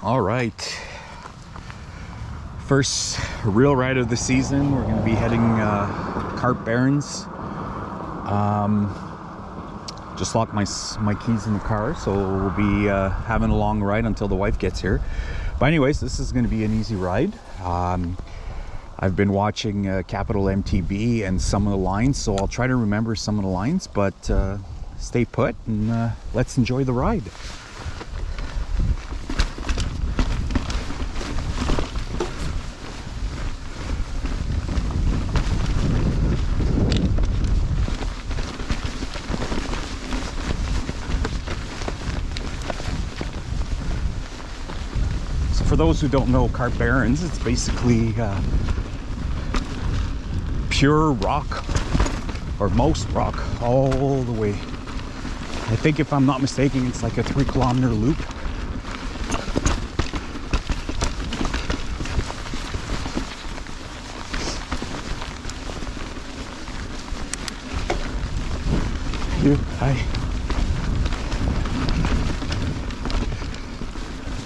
All right, first real ride of the season. We're going to be heading Carp Barrens. Just locked my keys in the car, so we'll be having a long ride until the wife gets here. But anyways, this is going to be an easy ride. I've been watching Capital MTB and some of the lines, so I'll try to remember some of the lines, but stay put and let's enjoy the ride. For those who don't know Carp Barrens, it's basically pure rock, or most rock, all the way. I think, if I'm not mistaken, it's like a 3-kilometer loop. Hi.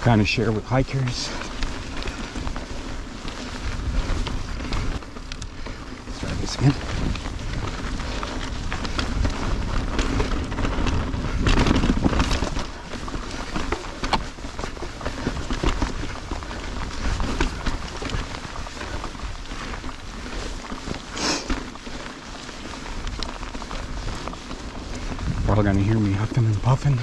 Kind of share with hikers. Let's try this again. Probably gonna hear me huffing and puffing.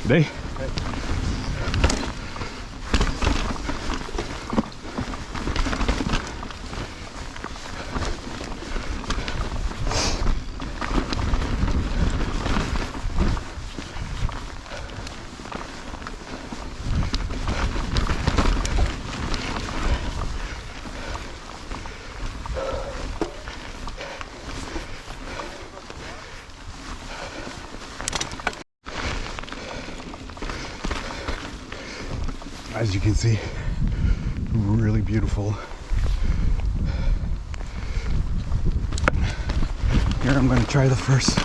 Day. As you can see, really beautiful. Here I'm going to try the first.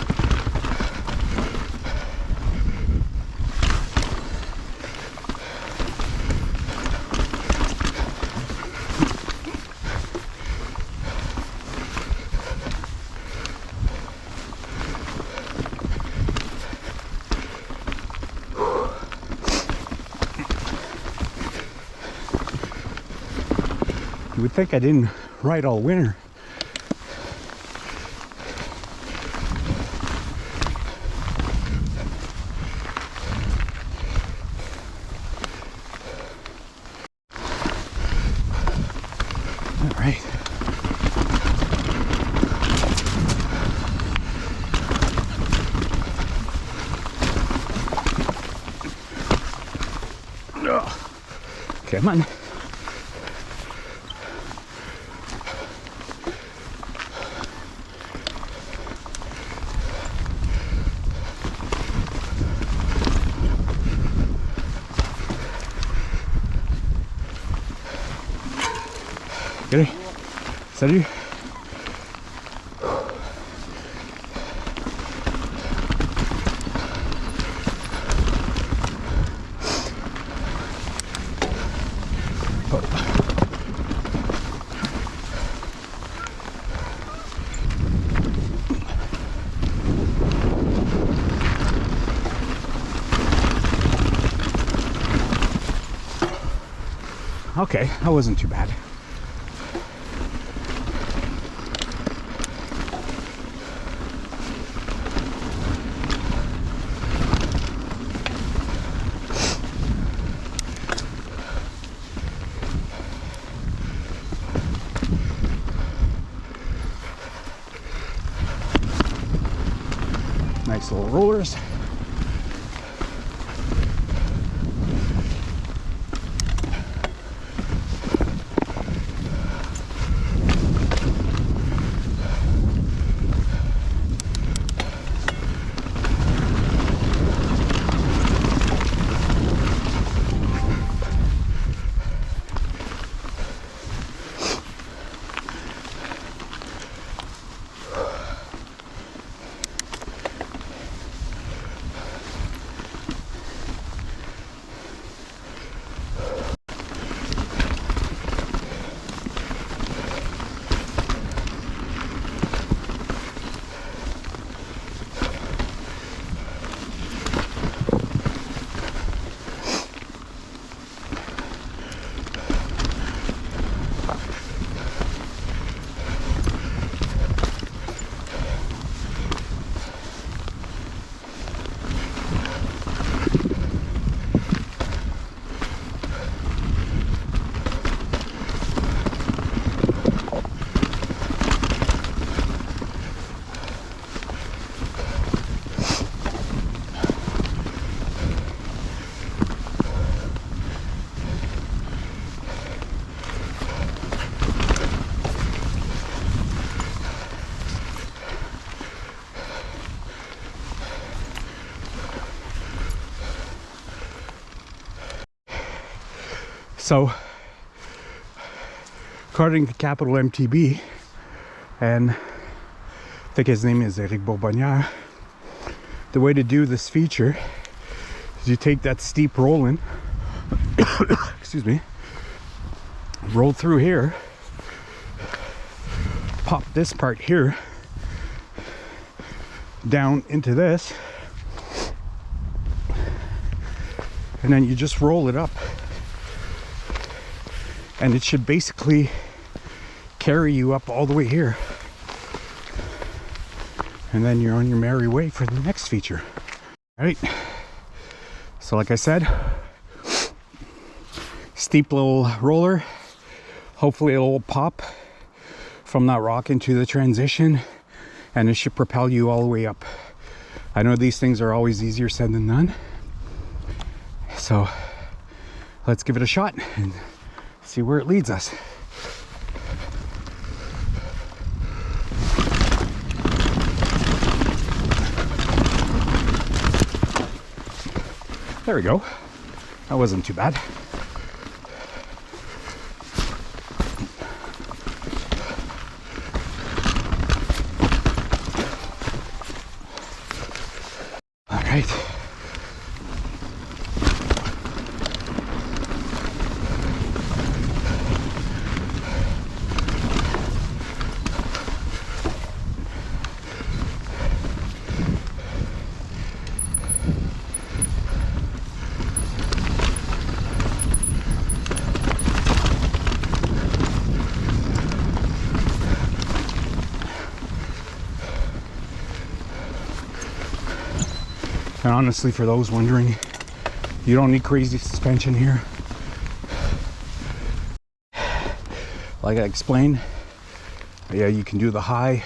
You would think I didn't ride all winter. All right. Come on. Ready? Salut. Okay, that wasn't too bad. Nice little rollers. So, according to Capital MTB, and I think his name is Eric Bourbonnière, the way to do this feature is you take that steep roll in, excuse me, roll through here, pop this part here down into this, and then you just roll it up, and it should basically carry you up all the way here, and then you're on your merry way for the next feature. All right, so like I said, steep little roller. Hopefully it'll pop from that rock into the transition, and it should propel you all the way up. I know these things are always easier said than done, so let's give it a shot and see where it leads us. There we go. That wasn't too bad. All right. And honestly, for those wondering, you don't need crazy suspension here. Like I explained, yeah, you can do the high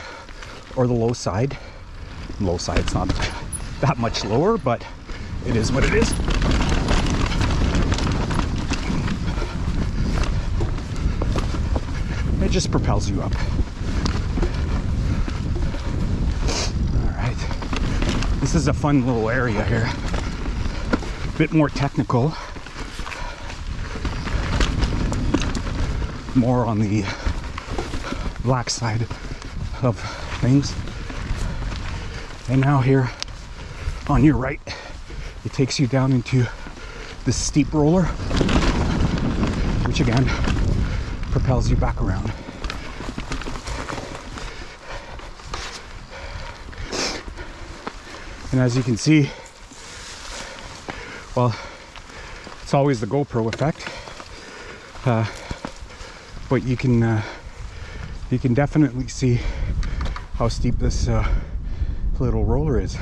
or the low side. Low side's not that much lower, but it is what it is. It just propels you up. This is a fun little area here. A bit more technical. More on the black side of things. And now here on your right, it takes you down into this steep roller, which again propels you back around. And as you can see, well, it's always the GoPro effect, but you can definitely see how steep this little roller is.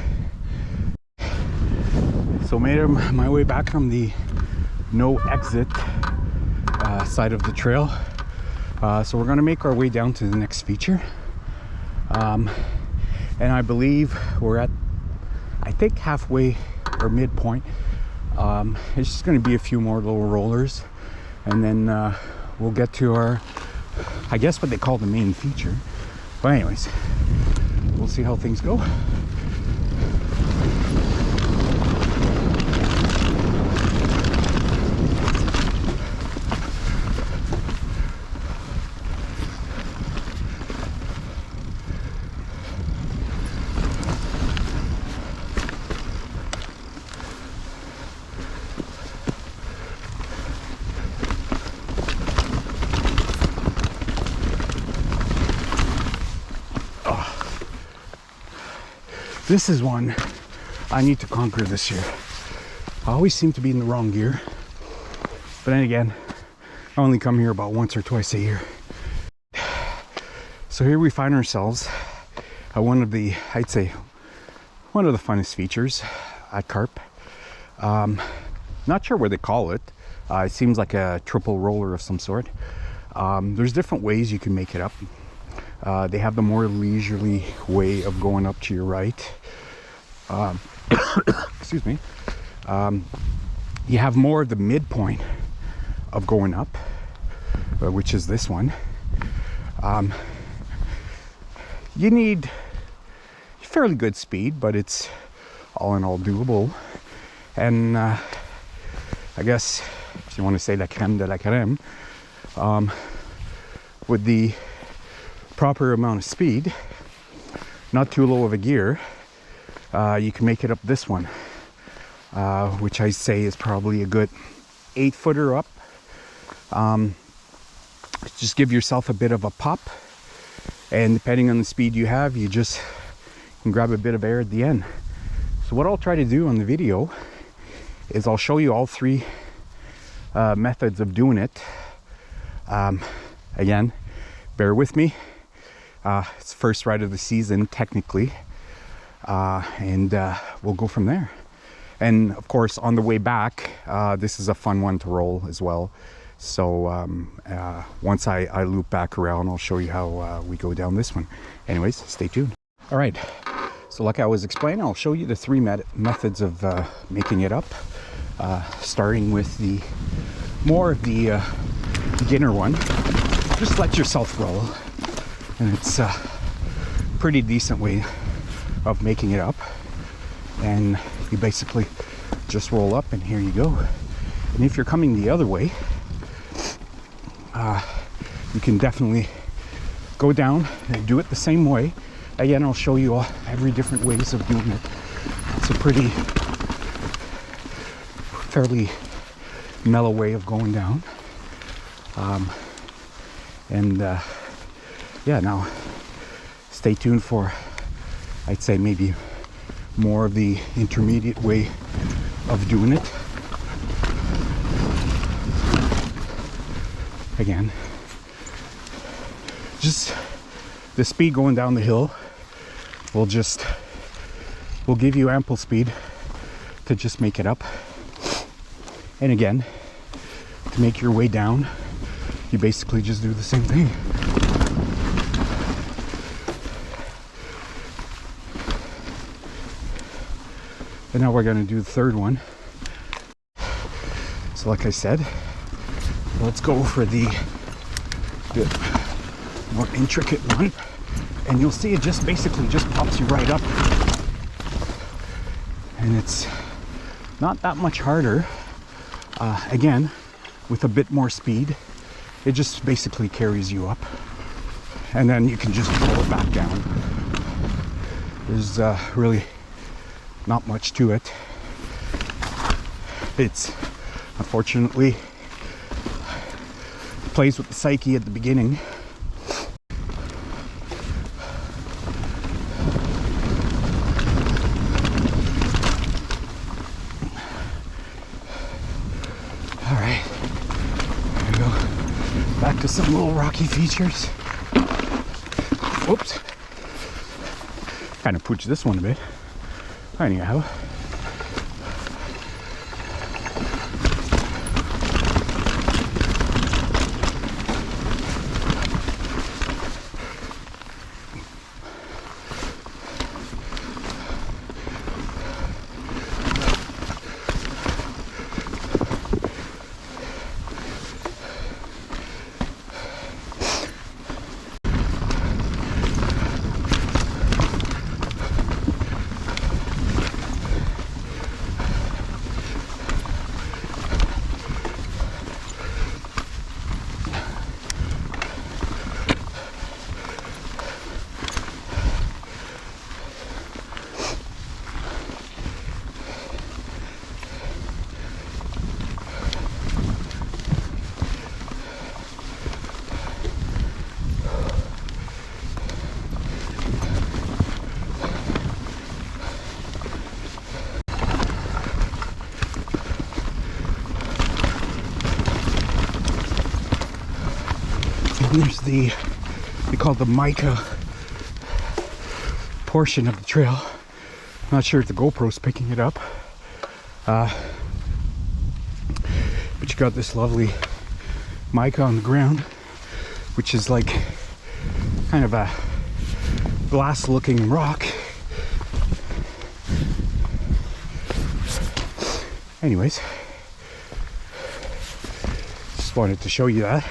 So made my way back from the no exit side of the trail. So we're gonna make our way down to the next feature, and I believe we're at, I think, halfway or midpoint. It's just going to be a few more little rollers, and then we'll get to our, I guess what they call the main feature. But anyways, we'll see how things go. This is one I need to conquer this year. I always seem to be in the wrong gear, but then again, I only come here about once or twice a year. So here we find ourselves at one of the, I'd say, one of the funnest features at Carp. Not sure what they call it. It seems like a triple roller of some sort. There's different ways you can make it up. They have the more leisurely way of going up to your right. Excuse me. You have more of the midpoint of going up, which is this one. You need fairly good speed, but it's all in all doable. And I guess you want to say la crème de la crème, with the proper amount of speed, not too low of a gear, you can make it up this one, which I say is probably a good 8-footer up. Just give yourself a bit of a pop, and depending on the speed you have, you just can grab a bit of air at the end. So what I'll try to do on the video is I'll show you all 3 methods of doing it. Again, bear with me. It's the first ride of the season, technically, and we'll go from there. And of course, on the way back, this is a fun one to roll as well. So once I loop back around, I'll show you how we go down this one. Anyways, stay tuned. All right, so like I was explaining, I'll show you the 3 methods of making it up, starting with the more of the beginner one. Just let yourself roll, and it's a pretty decent way of making it up. And you basically just roll up, and here you go. And if you're coming the other way, you can definitely go down and do it the same way. Again, I'll show you every different ways of doing it. It's a pretty fairly mellow way of going down. Yeah, now stay tuned for, I'd say, maybe more of the intermediate way of doing it. Again, just the speed going down the hill will give you ample speed to just make it up. And again, to make your way down, you basically just do the same thing. And now we're going to do the third one. So like I said, let's go for the more intricate one. And you'll see it just basically just pops you right up. And it's not that much harder. Again, with a bit more speed, it just basically carries you up. And then you can just pull it back down. There's really not much to it. It's unfortunately plays with the psyche at the beginning. All right, here we go. Back to some little rocky features. Whoops. Kind of pooched this one a bit. Anyhow. There's the, they call it the mica portion of the trail. I'm not sure if the GoPro's picking it up. But you got this lovely mica on the ground, which is like kind of a glass looking rock. Anyways, just wanted to show you that.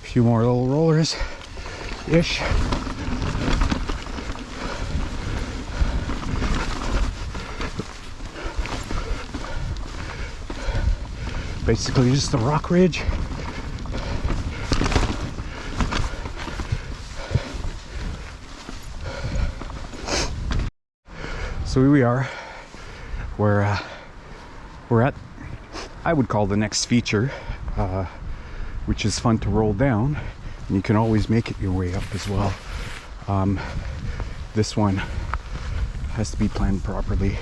Few more little rollers, ish. Basically just a rock ridge. So here we are, where we're at, I would call the next feature, which is fun to roll down, and you can always make it your way up as well. This one has to be planned properly,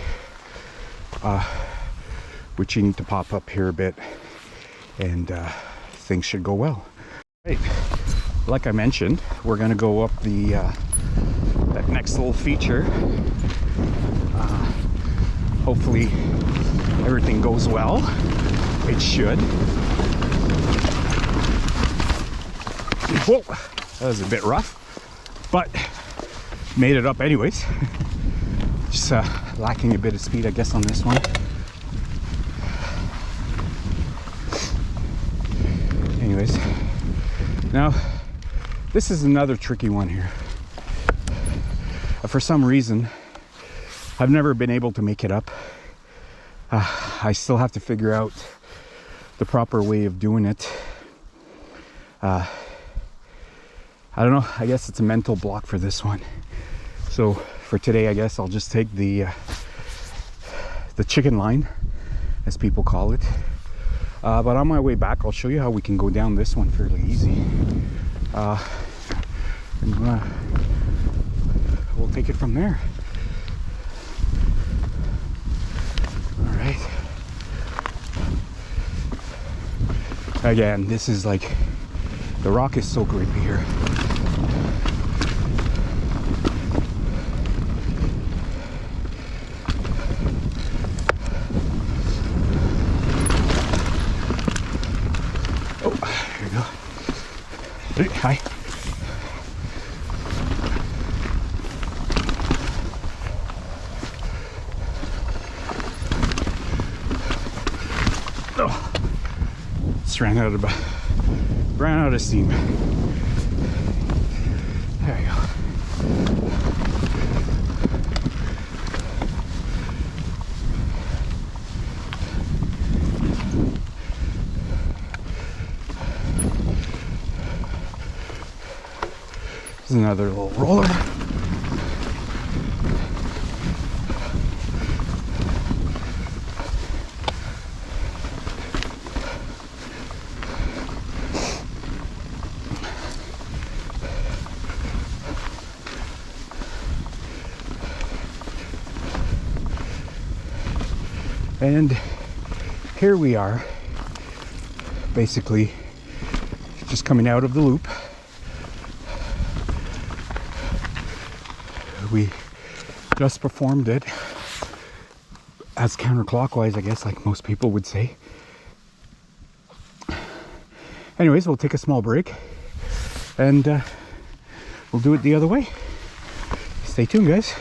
which you need to pop up here a bit, and things should go well. Right, like I mentioned, we're gonna go up the that next little feature. Hopefully everything goes well. It should. Whoa, that was a bit rough, but made it up anyways. Just lacking a bit of speed, I guess, on this one. Anyways, now this is another tricky one here. For some reason, I've never been able to make it up. I still have to figure out the proper way of doing it. I don't know, I guess it's a mental block for this one. So for today, I guess I'll just take the chicken line, as people call it. But on my way back, I'll show you how we can go down this one fairly easy. And we'll take it from there. All right. Again, this is like, the rock is so grippy here. Oh, here we go. Hey, hi. Oh, just ran out of steam. There you go. This is another little roller. And here we are, basically just coming out of the loop. We just performed it as counterclockwise, I guess, like most people would say. Anyways, we'll take a small break and we'll do it the other way. Stay tuned, guys.